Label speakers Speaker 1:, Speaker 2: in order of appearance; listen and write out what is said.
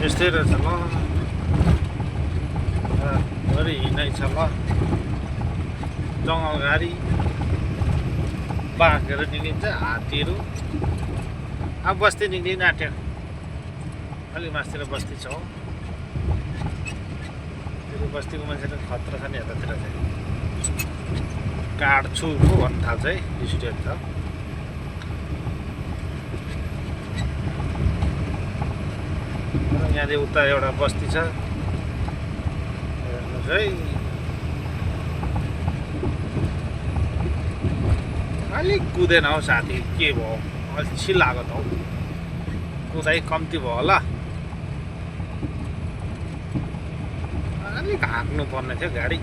Speaker 1: यस्तै रहेछ ल भरि हिँडाइ छ ल जङ्गल गाडी बाघहरू निक्लिन्छ हात्तीहरू अब बस्ती निक्लिन आँट्यो अलि मासतिर बस्ती छ त्यो बस्तीको मान्छेले खतरा छ नि यतातिर चाहिँ काट्छु पो भन्नु थाल्छ है स्टुडेन्ट त यहाँदेखि उता एउटा बस्ती छ हेर्नुहोस् है अलिक कुदेन हौ साथी के भयो अलिक छिलाएको त हौ कुदाइ कम्ती भयो होला अलिक हाँक्नु पर्ने थियो गाडी